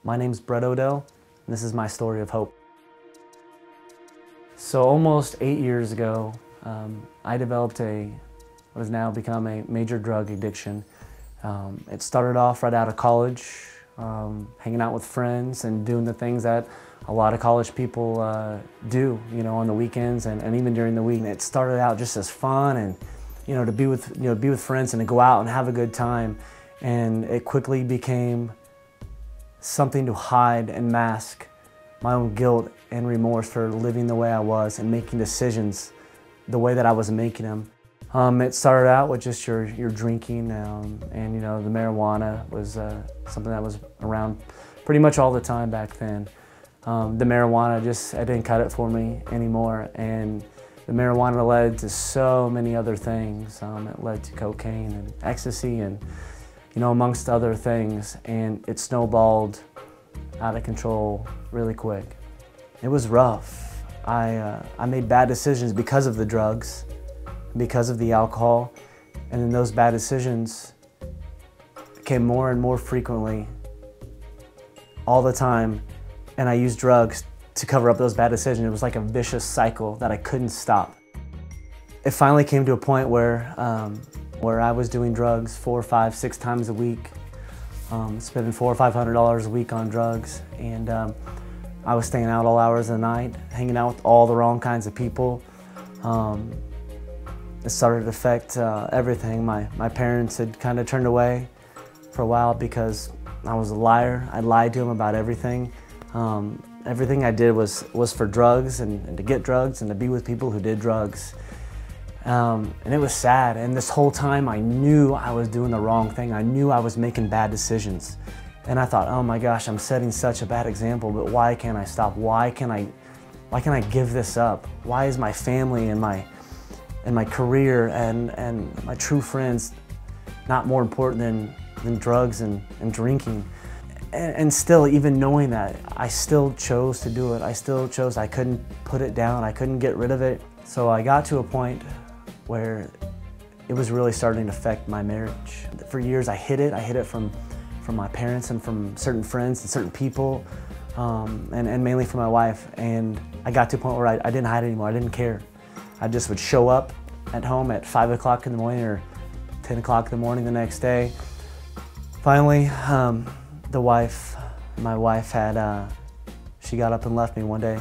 My name's Bret O'Dell, and this is my story of hope. So almost 8 years ago, I developed what has now become a major drug addiction. It started off right out of college, hanging out with friends and doing the things that a lot of college people do, on the weekends and even during the week. It started out just as fun and, to be with friends and to go out and have a good time. And it quickly became something to hide and mask my own guilt and remorse for living the way I was and making decisions the way that I was making them. It started out with just your drinking, and the marijuana was something that was around pretty much all the time back then. The marijuana it didn't cut it for me anymore, and the marijuana led to so many other things. It led to cocaine and ecstasy and amongst other things, and it snowballed out of control really quick. It was rough. I made bad decisions because of the drugs, because of the alcohol, and then those bad decisions came more and more frequently all the time, and I used drugs to cover up those bad decisions. It was like a vicious cycle that I couldn't stop. It finally came to a point where I was doing drugs 4, 5, 6 times a week, spending $400 or $500 a week on drugs, and I was staying out all hours of the night, hanging out with all the wrong kinds of people. It started to affect everything. My parents had kind of turned away for a while because I was a liar. I lied to them about everything. Everything I did was for drugs and to get drugs and to be with people who did drugs. And it was sad, and this whole time I knew I was doing the wrong thing. I knew I was making bad decisions. And I thought, oh my gosh, I'm setting such a bad example, but why can't I stop? Why can I give this up? Why is my family and my career and my true friends not more important than drugs and drinking? And still, even knowing that, I still chose to do it. I couldn't put it down. I couldn't get rid of it. So I got to a point where it was really starting to affect my marriage. For years I hid it. I hid it from my parents and from certain friends and certain people, and mainly from my wife. And I got to a point where I didn't hide anymore. I didn't care. I just would show up at home at 5 o'clock in the morning or 10 o'clock in the morning the next day. Finally, my wife she got up and left me one day.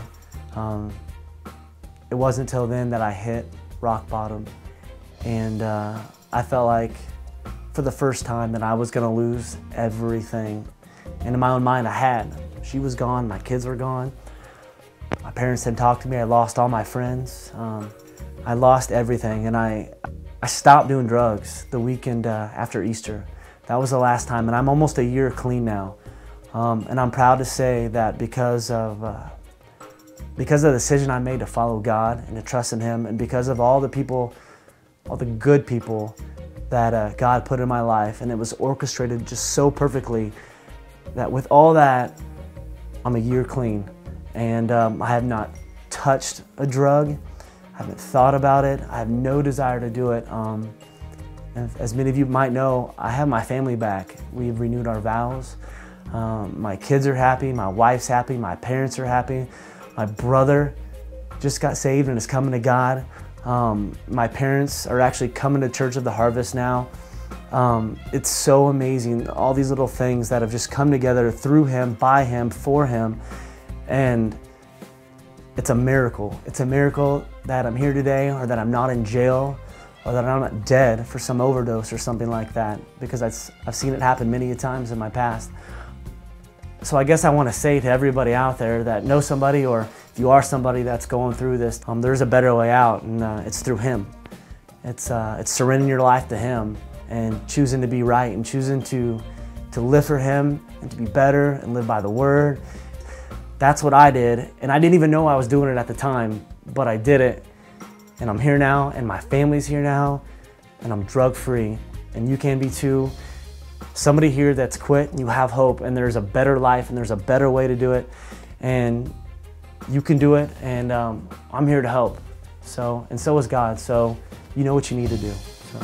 It wasn't until then that I hit rock bottom, and I felt like for the first time that I was gonna lose everything. And in my own mind I had. She was gone, my kids were gone, my parents didn't talk to me, I lost all my friends. I lost everything, and I stopped doing drugs the weekend after Easter. That was the last time, and I'm almost a year clean now. And I'm proud to say that because of the decision I made to follow God and to trust in Him, and because of all the people, all the good people that God put in my life, and it was orchestrated just so perfectly that with all that, I'm a year clean. And I have not touched a drug, I haven't thought about it, I have no desire to do it. And as many of you might know, I have my family back. We've renewed our vows. My kids are happy, my wife's happy, my parents are happy. My brother just got saved and is coming to God. My parents are actually coming to Church of the Harvest now. It's so amazing, all these little things that have just come together through Him, by Him, for Him. And it's a miracle. It's a miracle that I'm here today, or that I'm not in jail, or that I'm not dead for some overdose or something like that, because I've seen it happen many times in my past. So I guess I want to say to everybody out there that knows somebody, or if you are somebody that's going through this, there's a better way out, and it's through Him. It's surrendering your life to Him and choosing to be right and choosing to live for Him and to be better and live by the Word. That's what I did, and I didn't even know I was doing it at the time, but I did it, and I'm here now, and my family's here now, and I'm drug-free, and you can be too. Somebody here that's quit, and you have hope, and there's a better life, and there's a better way to do it, and you can do it, and I'm here to help. And so is God, so you know what you need to do. So.